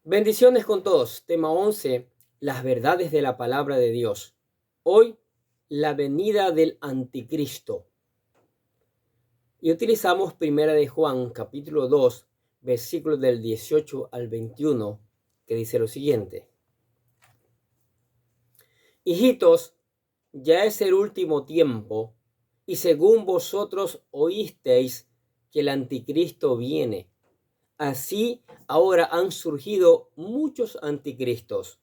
Bendiciones con todos. Tema 11. Las verdades de la palabra de Dios. Hoy, la venida del anticristo. Y utilizamos Primera de Juan, capítulo 2, versículos del 18 al 21, que dice lo siguiente. Hijitos, ya es el último tiempo, y según vosotros oísteis que el anticristo viene. Así ahora han surgido muchos anticristos.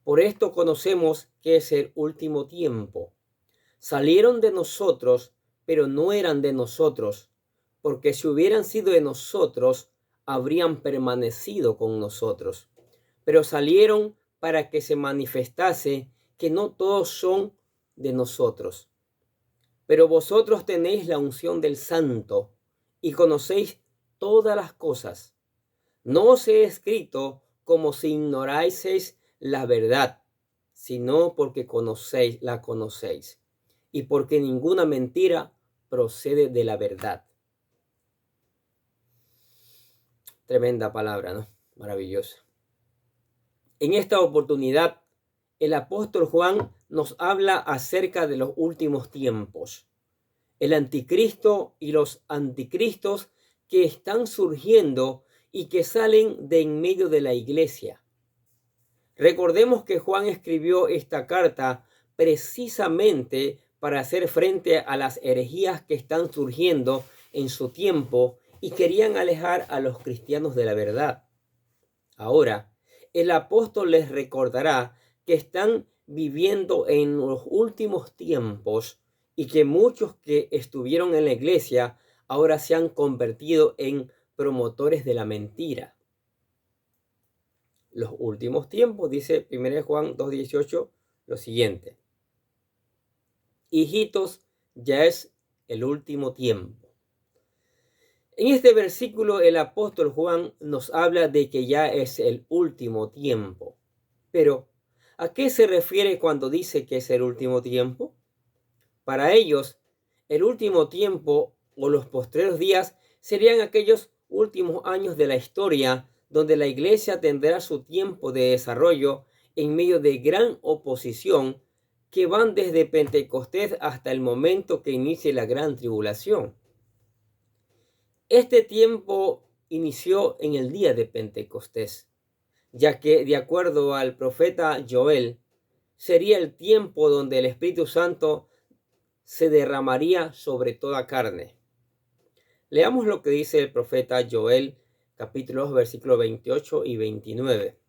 Por esto conocemos que es el último tiempo. Salieron de nosotros, pero no eran de nosotros, porque si hubieran sido de nosotros, habrían permanecido con nosotros. Pero salieron para que se manifestase que no todos son de nosotros. Pero vosotros tenéis la unción del Santo y conocéis todas las cosas. No os he escrito como si ignoraseis la verdad, sino porque la conocéis, y porque ninguna mentira procede de la verdad. Tremenda palabra, ¿no? Maravillosa. En esta oportunidad, el apóstol Juan nos habla acerca de los últimos tiempos, el anticristo y los anticristos que están surgiendo y que salen de en medio de la iglesia. Recordemos que Juan escribió esta carta precisamente para hacer frente a las herejías que están surgiendo en su tiempo y querían alejar a los cristianos de la verdad. Ahora, el apóstol les recordará que están viviendo en los últimos tiempos y que muchos que estuvieron en la iglesia ahora se han convertido en promotores de la mentira. Los últimos tiempos, dice 1 Juan 2:18, lo siguiente. Hijitos, ya es el último tiempo. En este versículo el apóstol Juan nos habla de que ya es el último tiempo. Pero, ¿a qué se refiere cuando dice que es el último tiempo? Para ellos, el último tiempo o los postreros días serían aquellos últimos años de la historia donde la iglesia tendrá su tiempo de desarrollo en medio de gran oposición que van desde Pentecostés hasta el momento que inicie la gran tribulación. Este tiempo inició en el día de Pentecostés, ya que de acuerdo al profeta Joel, sería el tiempo donde el Espíritu Santo se derramaría sobre toda carne. Leamos lo que dice el profeta Joel, capítulo 2, versículos 28 y 29.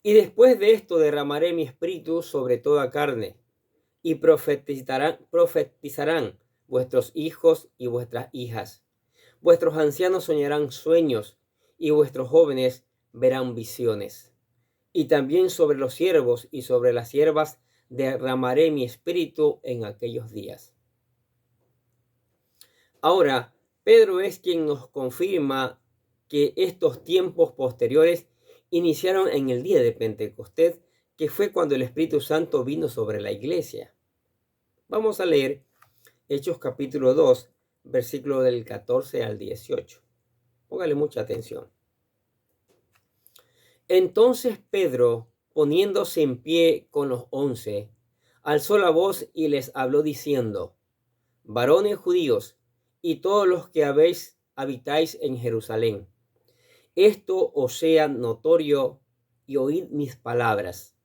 Y después de esto derramaré mi espíritu sobre toda carne, y profetizarán vuestros hijos y vuestras hijas. Vuestros ancianos soñarán sueños, y vuestros jóvenes verán visiones. Y también sobre los siervos y sobre las siervas derramaré mi espíritu en aquellos días. Ahora, Pedro es quien nos confirma que estos tiempos posteriores iniciaron en el día de Pentecostés, que fue cuando el Espíritu Santo vino sobre la iglesia. Vamos a leer Hechos capítulo 2, versículo del 14 al 18. Póngale mucha atención. Entonces Pedro, poniéndose en pie con los 11, alzó la voz y les habló diciendo: varones judíos y todos los que habitáis en Jerusalén, esto os sea notorio y oíd mis palabras,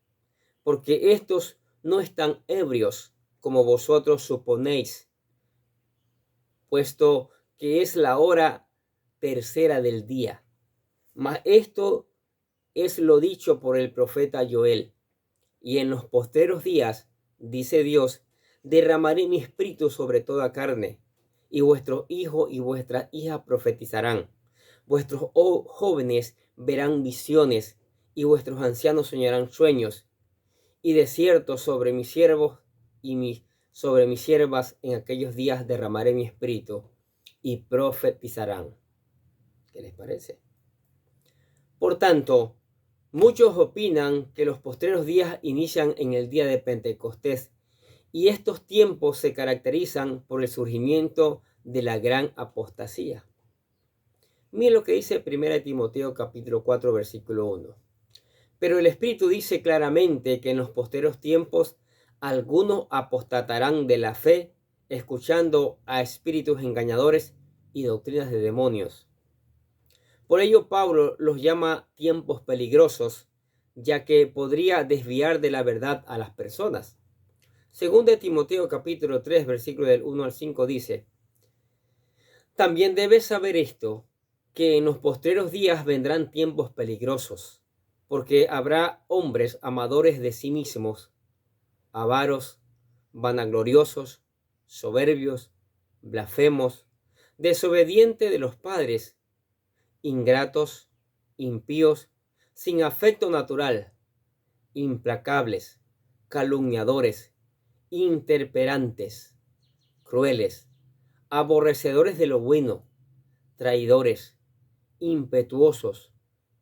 porque estos no están ebrios como vosotros suponéis, puesto que es la hora tercera del día. Mas esto es lo dicho por el profeta Joel. Y en los postreros días, dice Dios, derramaré mi espíritu sobre toda carne, y vuestros hijos y vuestras hijas profetizarán. Vuestros jóvenes verán visiones, y vuestros ancianos soñarán sueños. Y de cierto sobre mis siervos y sobre mis siervas en aquellos días derramaré mi espíritu, y profetizarán. ¿Qué les parece? Por tanto, muchos opinan que los postreros días inician en el día de Pentecostés, y estos tiempos se caracterizan por el surgimiento de la gran apostasía. Miren lo que dice 1 Timoteo capítulo 4 versículo 1. Pero el Espíritu dice claramente que en los posteros tiempos algunos apostatarán de la fe, escuchando a espíritus engañadores y doctrinas de demonios. Por ello Pablo los llama tiempos peligrosos, ya que podría desviar de la verdad a las personas. Según de Timoteo capítulo 3 versículo del 1 al 5 dice: también debes saber esto, que en los postreros días vendrán tiempos peligrosos, porque habrá hombres amadores de sí mismos, avaros, vanagloriosos, soberbios, blasfemos, desobedientes de los padres, ingratos, impíos, sin afecto natural, implacables, calumniadores, interperantes, crueles, aborrecedores de lo bueno, traidores, impetuosos,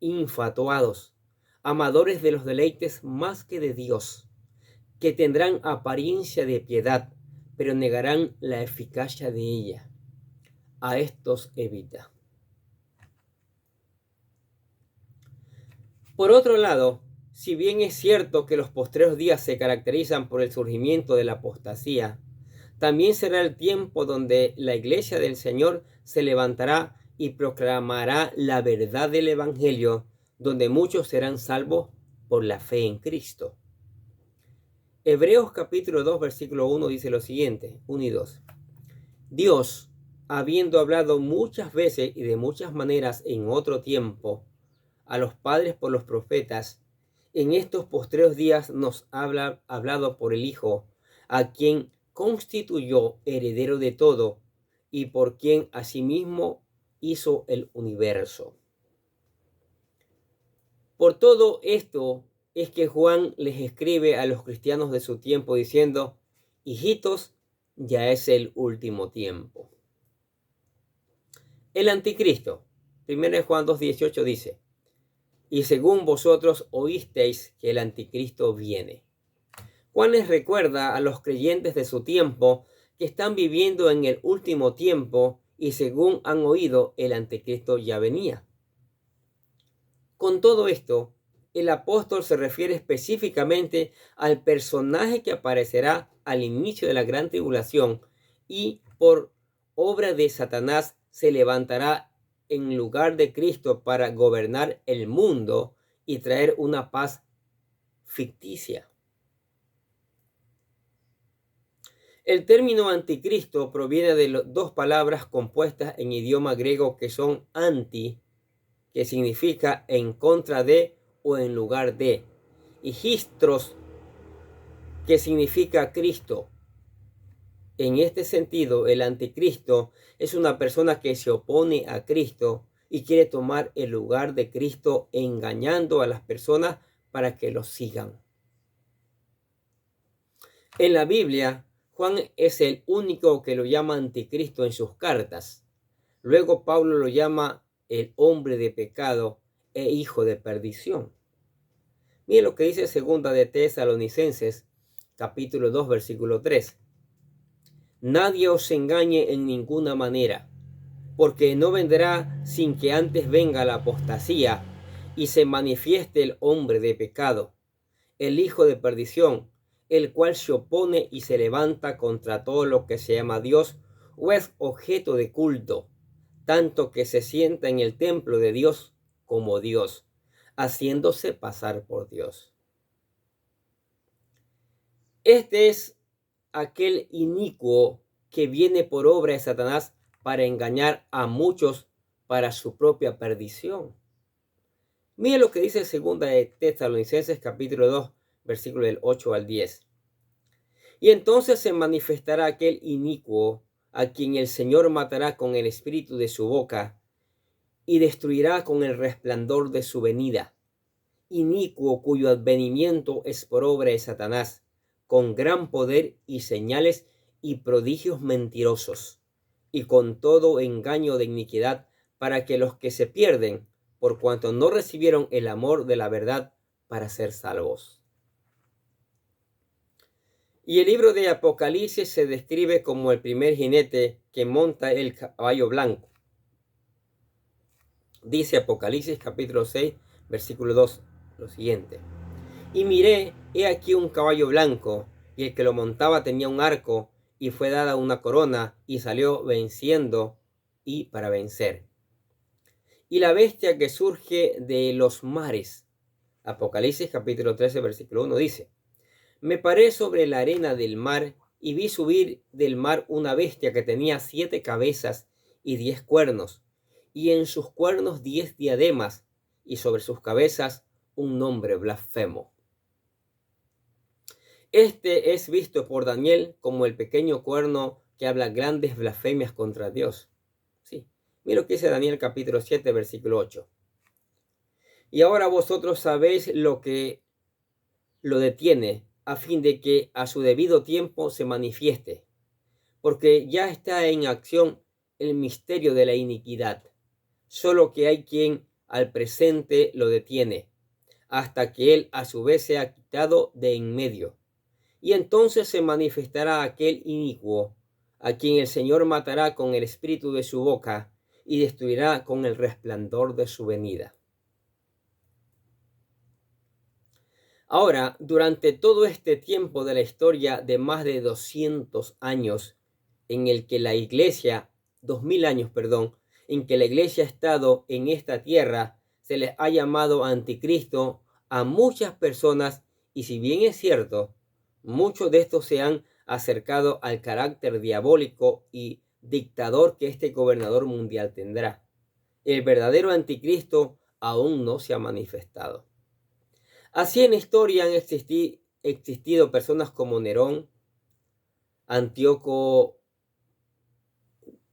infatuados, amadores de los deleites más que de Dios, que tendrán apariencia de piedad, pero negarán la eficacia de ella. A estos evita. Por otro lado, si bien es cierto que los postreros días se caracterizan por el surgimiento de la apostasía, también será el tiempo donde la iglesia del Señor se levantará y proclamará la verdad del Evangelio, donde muchos serán salvos por la fe en Cristo. Hebreos capítulo 2 versículo 1 dice lo siguiente, 1 y 2. Dios, habiendo hablado muchas veces y de muchas maneras en otro tiempo a los padres por los profetas, en estos postreros días nos ha hablado por el Hijo, a quien constituyó heredero de todo y por quien asimismo hizo el universo. Por todo esto es que Juan les escribe a los cristianos de su tiempo diciendo: hijitos, ya es el último tiempo. El anticristo, 1 Juan 2:18 dice: y según vosotros oísteis que el anticristo viene. Juan les recuerda a los creyentes de su tiempo que están viviendo en el último tiempo y según han oído, el anticristo ya venía. Con todo esto, el apóstol se refiere específicamente al personaje que aparecerá al inicio de la gran tribulación y por obra de Satanás se levantará en lugar de Cristo para gobernar el mundo y traer una paz ficticia. El término anticristo proviene de dos palabras compuestas en idioma griego que son anti, que significa en contra de o en lugar de, y histros, que significa Cristo. En este sentido, el anticristo es una persona que se opone a Cristo y quiere tomar el lugar de Cristo engañando a las personas para que lo sigan. En la Biblia, Juan es el único que lo llama anticristo en sus cartas. Luego Pablo lo llama el hombre de pecado e hijo de perdición. Miren lo que dice segunda de Tesalonicenses, capítulo 2, versículo 3. Nadie os engañe en ninguna manera, porque no vendrá sin que antes venga la apostasía y se manifieste el hombre de pecado, el hijo de perdición, el cual se opone y se levanta contra todo lo que se llama Dios o es objeto de culto, tanto que se sienta en el templo de Dios como Dios, haciéndose pasar por Dios. Este es aquel inicuo que viene por obra de Satanás para engañar a muchos para su propia perdición. Mire lo que dice segunda de Tesalonicenses capítulo 2, versículo del 8 al 10. Y entonces se manifestará aquel inicuo a quien el Señor matará con el espíritu de su boca y destruirá con el resplandor de su venida. Inicuo cuyo advenimiento es por obra de Satanás, con gran poder y señales y prodigios mentirosos, y con todo engaño de iniquidad, para que los que se pierden, por cuanto no recibieron el amor de la verdad, para ser salvos. Y el libro de Apocalipsis se describe como el primer jinete que monta el caballo blanco. Dice Apocalipsis capítulo 6, versículo 2, lo siguiente. Y miré, he aquí un caballo blanco, y el que lo montaba tenía un arco, y fue dada una corona, y salió venciendo y para vencer. Y la bestia que surge de los mares, Apocalipsis capítulo 13, versículo 1 dice, me paré sobre la arena del mar, y vi subir del mar una bestia que tenía 7 cabezas y 10 cuernos, y en sus cuernos 10 diademas, y sobre sus cabezas un nombre blasfemo. Este es visto por Daniel como el pequeño cuerno que habla grandes blasfemias contra Dios. Sí, mira lo que dice Daniel capítulo 7, versículo 8. Y ahora vosotros sabéis lo que lo detiene, a fin de que a su debido tiempo se manifieste, porque ya está en acción el misterio de la iniquidad, solo que hay quien al presente lo detiene, hasta que él a su vez sea quitado de en medio. Y entonces se manifestará aquel inicuo, a quien el Señor matará con el espíritu de su boca y destruirá con el resplandor de su venida. Ahora, durante todo este tiempo de la historia de más de 200 años, en el que la iglesia, 2000 años, perdón, en que la iglesia ha estado en esta tierra, se les ha llamado anticristo a muchas personas, y si bien es cierto, muchos de estos se han acercado al carácter diabólico y dictador que este gobernador mundial tendrá. El verdadero anticristo aún no se ha manifestado. Así en la historia han existido personas como Nerón, Antíoco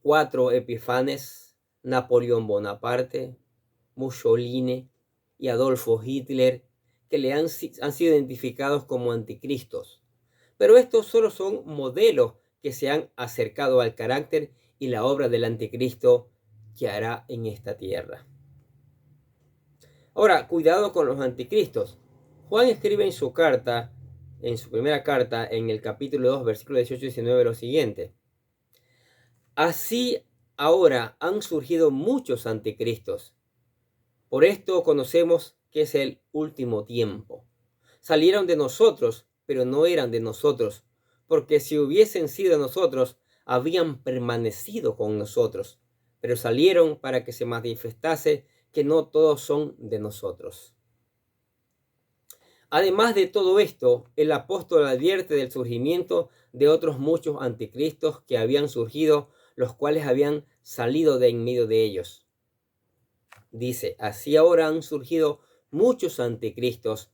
IV Epifanes, Napoleón Bonaparte, Mussolini y Adolfo Hitler, que han sido identificados como anticristos. Pero estos solo son modelos que se han acercado al carácter y la obra del anticristo que hará en esta tierra. Ahora, cuidado con los anticristos. Juan escribe en su carta, en su primera carta, en el capítulo 2, versículo 18 y 19, lo siguiente. Así ahora han surgido muchos anticristos. Por esto conocemos que es el último tiempo. Salieron de nosotros, pero no eran de nosotros, porque si hubiesen sido de nosotros, habían permanecido con nosotros, pero salieron para que se manifestase que no todos son de nosotros. Además de todo esto, el apóstol advierte del surgimiento de otros muchos anticristos que habían surgido, los cuales habían salido de en medio de ellos. Dice, así ahora han surgido muchos anticristos,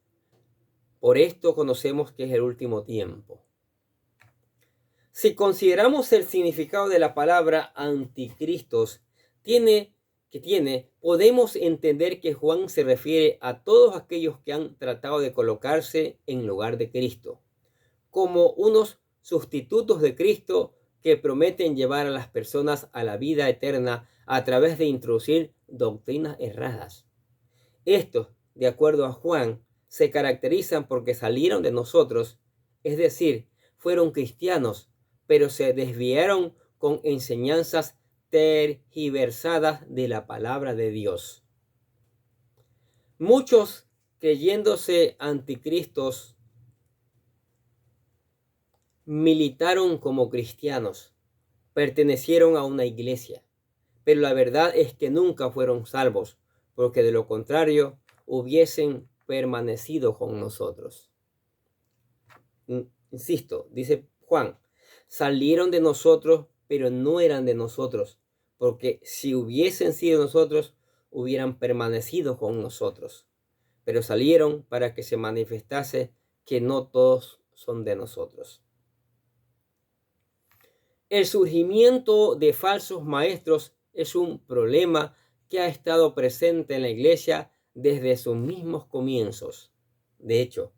por esto conocemos que es el último tiempo. Si consideramos el significado de la palabra anticristos, podemos entender que Juan se refiere a todos aquellos que han tratado de colocarse en lugar de Cristo, como unos sustitutos de Cristo que prometen llevar a las personas a la vida eterna a través de introducir doctrinas erradas. Estos, de acuerdo a Juan, se caracterizan porque salieron de nosotros, es decir, fueron cristianos, pero se desviaron con enseñanzas tergiversadas de la palabra de Dios. Muchos, creyéndose anticristos, militaron como cristianos, pertenecieron a una iglesia, pero la verdad es que nunca fueron salvos, porque de lo contrario hubiesen permanecido con nosotros. Insisto, dice Juan, salieron de nosotros, pero no eran de nosotros, porque si hubiesen sido nosotros, hubieran permanecido con nosotros, pero salieron para que se manifestase que no todos son de nosotros. El surgimiento de falsos maestros es un problema que ha estado presente en la iglesia desde sus mismos comienzos. De hecho,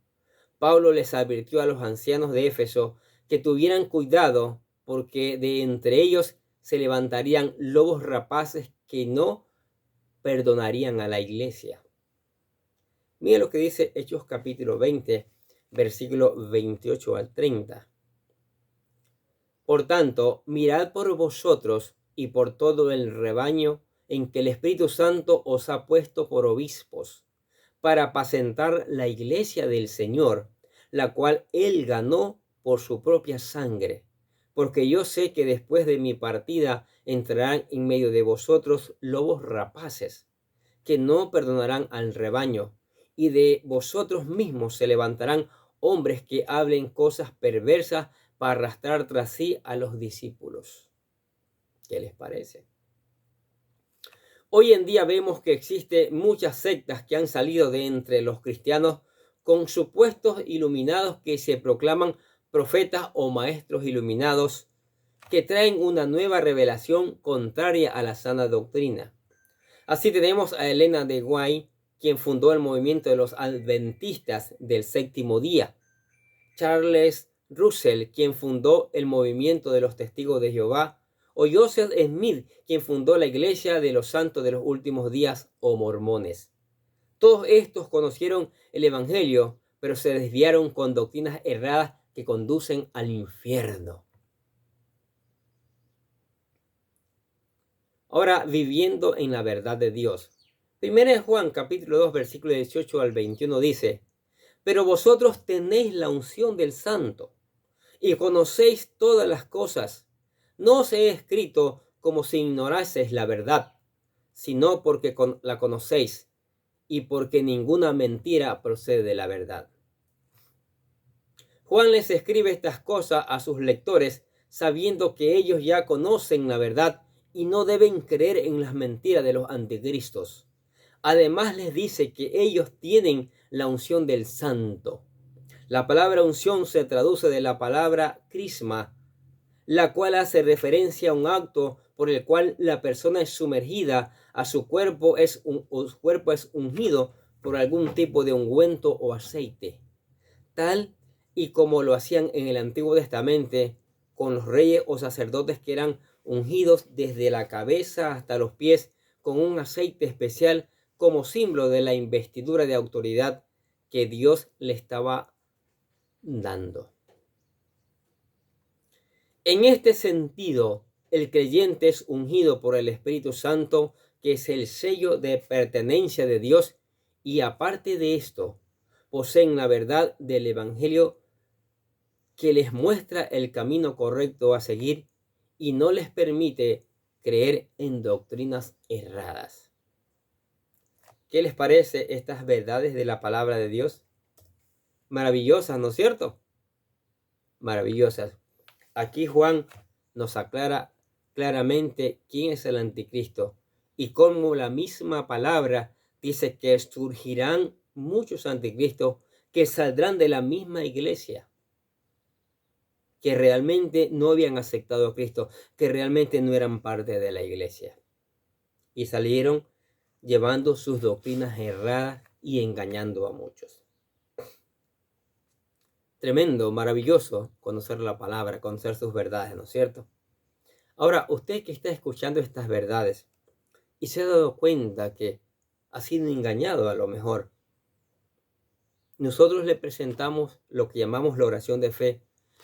Pablo les advirtió a los ancianos de Éfeso que tuvieran cuidado porque de entre ellos se levantarían lobos rapaces que no perdonarían a la iglesia. Mira lo que dice Hechos capítulo 20, versículo 28 al 30. Por tanto, mirad por vosotros y por todo el rebaño en que el Espíritu Santo os ha puesto por obispos para apacentar la iglesia del Señor, la cual Él ganó por su propia sangre. Porque yo sé que después de mi partida entrarán en medio de vosotros lobos rapaces, que no perdonarán al rebaño, y de vosotros mismos se levantarán hombres que hablen cosas perversas para arrastrar tras sí a los discípulos. ¿Qué les parece? Hoy en día vemos que existen muchas sectas que han salido de entre los cristianos con supuestos iluminados que se proclaman profetas o maestros iluminados que traen una nueva revelación contraria a la sana doctrina. Así tenemos a Elena de White, quien fundó el movimiento de los adventistas del séptimo día. Charles Russell, quien fundó el movimiento de los testigos de Jehová. O Joseph Smith, quien fundó la Iglesia de los Santos de los Últimos Días o mormones. Todos estos conocieron el Evangelio, pero se desviaron con doctrinas erradas que conducen al infierno. Ahora, viviendo en la verdad de Dios. 1 Juan capítulo 2, versículo 18 al 21 dice: pero vosotros tenéis la unción del Santo y conocéis todas las cosas. No os he escrito como si ignoraseis la verdad, sino porque la conocéis y porque ninguna mentira procede de la verdad. Juan les escribe estas cosas a sus lectores sabiendo que ellos ya conocen la verdad y no deben creer en las mentiras de los anticristos. Además les dice que ellos tienen la unción del Santo. La palabra unción se traduce de la palabra crisma, la cual hace referencia a un acto por el cual la persona es sumergida a su cuerpo, su cuerpo es ungido por algún tipo de ungüento o aceite, tal y como lo hacían en el Antiguo Testamento con los reyes o sacerdotes que eran ungidos desde la cabeza hasta los pies con un aceite especial como símbolo de la investidura de autoridad que Dios le estaba dando. En este sentido, el creyente es ungido por el Espíritu Santo, que es el sello de pertenencia de Dios, y aparte de esto, poseen la verdad del Evangelio que les muestra el camino correcto a seguir y no les permite creer en doctrinas erradas. ¿Qué les parece estas verdades de la palabra de Dios? Maravillosas, ¿no es cierto? Maravillosas. Aquí Juan nos aclara claramente quién es el anticristo y cómo la misma palabra dice que surgirán muchos anticristos que saldrán de la misma iglesia, que realmente no habían aceptado a Cristo, que realmente no eran parte de la iglesia y salieron llevando sus doctrinas erradas y engañando a muchos. Tremendo, maravilloso conocer la palabra, conocer sus verdades, ¿no es cierto? Ahora, usted que está escuchando estas verdades y se ha dado cuenta que ha sido engañado a lo mejor, nosotros le presentamos lo que llamamos la oración de fe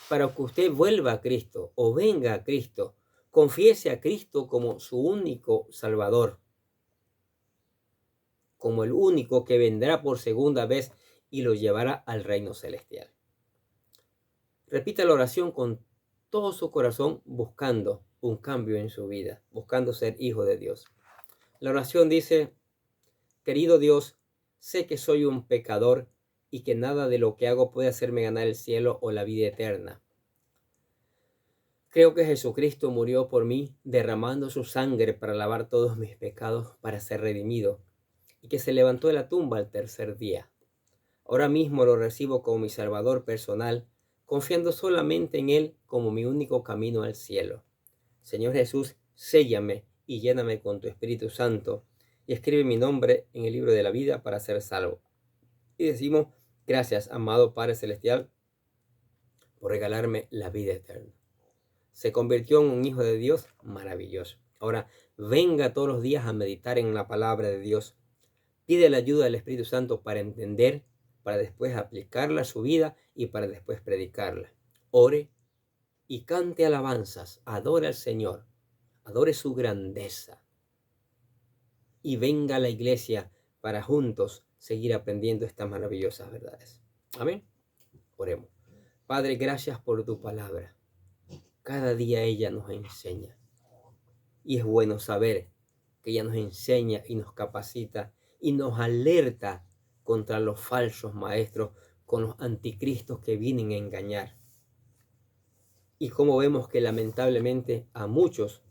para que usted vuelva a Cristo o venga a Cristo, confiese a Cristo como su único Salvador, como el único que vendrá por segunda vez y lo llevará al reino celestial. Repita la oración con todo su corazón buscando un cambio en su vida, buscando ser hijo de Dios. La oración dice: querido Dios, sé que soy un pecador y que nada de lo que hago puede hacerme ganar el cielo o la vida eterna. Creo que Jesucristo murió por mí, derramando su sangre para lavar todos mis pecados, para ser redimido, y que se levantó de la tumba al tercer día. Ahora mismo lo recibo como mi Salvador personal, confiando solamente en Él como mi único camino al cielo. Señor Jesús, séllame y lléname con tu Espíritu Santo y escribe mi nombre en el libro de la vida para ser salvo. Y decimos: gracias, amado Padre Celestial, por regalarme la vida eterna. Se convirtió en un hijo de Dios maravilloso. Ahora, venga todos los días a meditar en la palabra de Dios. Pide la ayuda del Espíritu Santo para entender, para después aplicarla a su vida y para después predicarla. Ore y cante alabanzas, adore al Señor, adore su grandeza. y venga a la iglesia para juntos seguir aprendiendo estas maravillosas verdades. Amén. Oremos. Padre, gracias por tu palabra. Cada día ella nos enseña. Y es bueno saber que ella nos enseña y nos capacita y nos alerta contra los falsos maestros, con los anticristos que vienen a engañar. Y como vemos que lamentablemente a muchos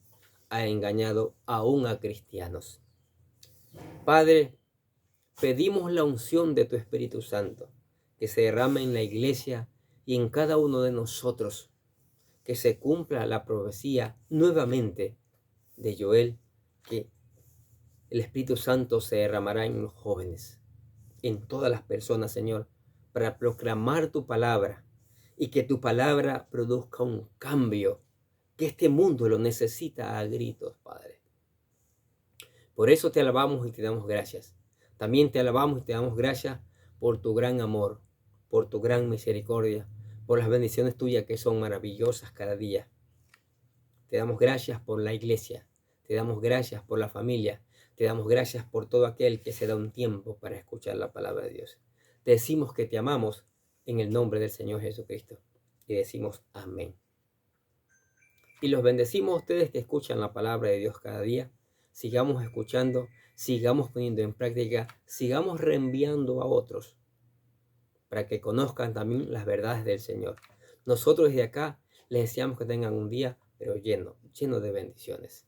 ha engañado aún a cristianos. Padre, pedimos la unción de tu Espíritu Santo, que se derrame en la iglesia y en cada uno de nosotros, que se cumpla la profecía nuevamente de Joel, que el Espíritu Santo se derramará en los jóvenes, en todas las personas, Señor, para proclamar tu palabra y que tu palabra produzca un cambio, que este mundo lo necesita a gritos, Padre. Por eso te alabamos y te damos gracias. También te alabamos y te damos gracias por tu gran amor, por tu gran misericordia, por las bendiciones tuyas que son maravillosas cada día. Te damos gracias por la iglesia, te damos gracias por la familia, te damos gracias por todo aquel que se da un tiempo para escuchar la palabra de Dios. Te decimos que te amamos en el nombre del Señor Jesucristo y decimos amén. Y los bendecimos a ustedes que escuchan la palabra de Dios cada día. Sigamos escuchando, sigamos poniendo en práctica, sigamos reenviando a otros para que conozcan también las verdades del Señor. Nosotros desde acá les deseamos que tengan un día, pero lleno de bendiciones.